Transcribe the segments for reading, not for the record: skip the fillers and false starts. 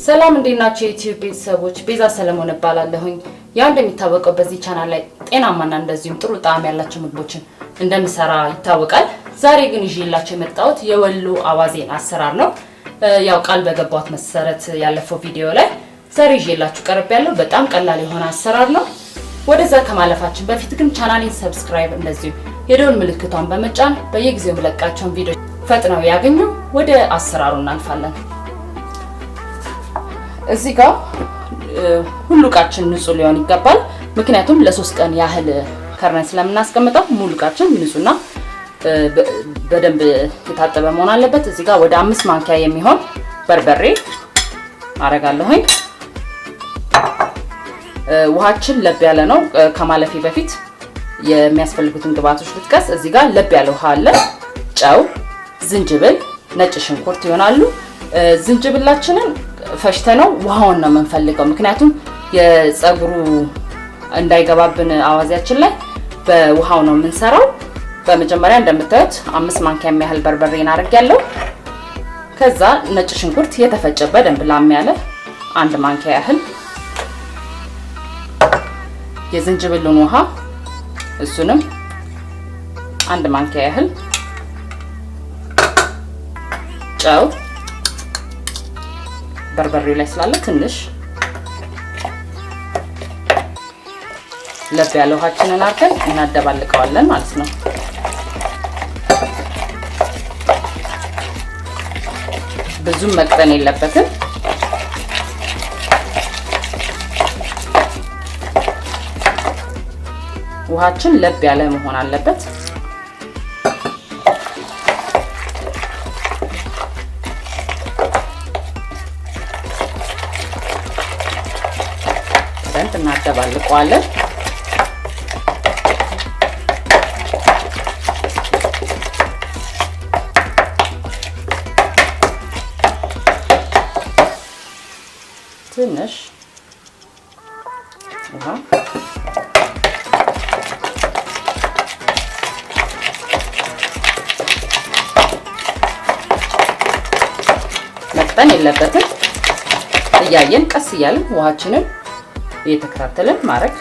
ሰላም እንዴት ናችሁ የኢትዮጵያ ሰዎች beza ሰለሞን እባላለሁኝ ያ እንደሚታወቀው በዚህ ቻናል ላይ ጤናማና እንደዚሁም ጥሩ ጣዕም ያላቸው ምግቦችን እንደምሰራ ይታወቃል ዛሬ ግን ይዤላችሁ የመጣሁት የወሎ አዋዜን አሰራር ነው ያው ቃል በገባሁት መሰረት ያለፈው ቪዲዮ ላይ ዛሬ ይዤላችሁ ቀርቤያለሁ በጣም ቀላል የሆነ አሰራር ነው ወደዛ ከማለፋችን በፊት ግን ቻናሌን ሰብስክራይብ እንደዚሁ የደወል ምልክቷን በመጫን በየጊዜው መለቃቸውን ቪዲዮ ፈጥነው ያገኙ ወደ አሰራሩ እናልፋለን እዚህ ጋር ሁሉ ቃችን ንጹህ ሊሆን ይገባል ምክንያቱም ለ3 ቀን ያህል ከርነን ስለምናስቀምጠው ሙሉ ቃችን ንጹህና በደንብ የታጠበ መሆን አለበት እዚህ ጋር ወደ 5 ማንኪያ የሚሆን በርበሬ አረጋለሁኝ ውሃችን ለብ ያለ ነው ከማለፊ በፊት የሚያስፈልጉትን ግብአቶች ልጥቀስ እዚህ ጋር ለብ ያለ ውሃ አለ ጨው ዝንጅብል ነጭ ሽንኩርት ይሆናሉ ዝንጅብላችንን ፈሽተነው ውሃውን ነው የምንፈልገው ምክንያቱም የፀጉሩ እንዳይገባብን አዋዚያችን ላይ በውሃው ነው የምንሰራው በመጀመሪያ እንደምታዩት 5 ማንኪያ የሚያህል በርበሬን አድርጌያለሁ ከዛ ነጭ ሽንኩርት የተፈጨ በደንብ ላም ያለ 1 ማንኪያ ያህል የዝንጅብሉን ውሃ እሱንም 1 ማንኪያ ያህል ጨው በርበሬው ላይ ስላለ ትንሽ ለብ ያለ ውሃችንን አርገን እናደባልቀዋለን ማለት ነው ብዙም መቅጠን የለበትም ውሃችን ለብ ያለ መሆን አለበት እናደባልቀዋለን ትንሽ ውሃ መቅጠን የለበትም እያየን ቀስ እያልን ውሃችንን እየተከታተልን ማረግ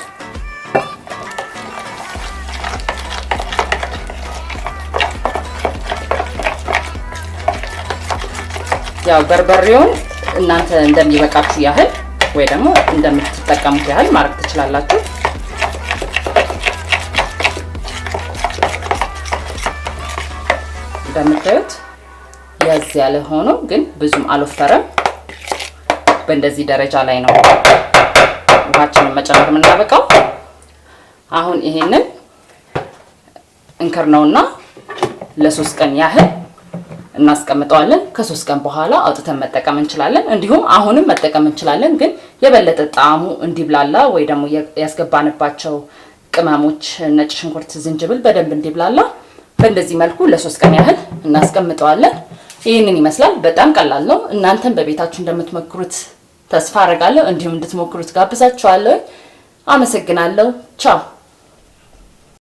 ያው በርበሬውን እናንተ እንደሚበቃችሁ ያህል ወይ ደግሞ እንደምትጠቀሙት ያህል ማረግ ትችላላችሁ እንደምታዩት ያዝ ያለ ሆኖ ግን ብዙም አልወፈረም በእንደዚህ ደረጃ ላይ ነው ውሃችንን መጨመር የምናበቃው አሁን ይሄንን እንከርነውና ለ3 ቀን ያህል እናስቀምጠዋለን ከ3 ቀን በኋላ አውጥተን መጠቀም እንችላለን እንዲሁም አሁንም መጠቀም እንችላለን ግን የበለጠ ጣዕሙ እንዲብላላ ወይ ደግሞ ያስገባንባቸው ቅመሞች ነጭ ሽንኩርት ዝንጅብል በደንብ እንዲብላላ በእንደዚህ መልኩ ለ3 ቀን ያህል እናስቀምጠዋለን ይሄንን ይመስላል በጣም ቀላል ነው እናንተም በቤታችሁ እንደምትሞክሩት ተስፋ አደርጋለሁ እንዲሁም እንድትሞክሩት ጋብዛችኋለሁ አመሰግናለሁ ቻው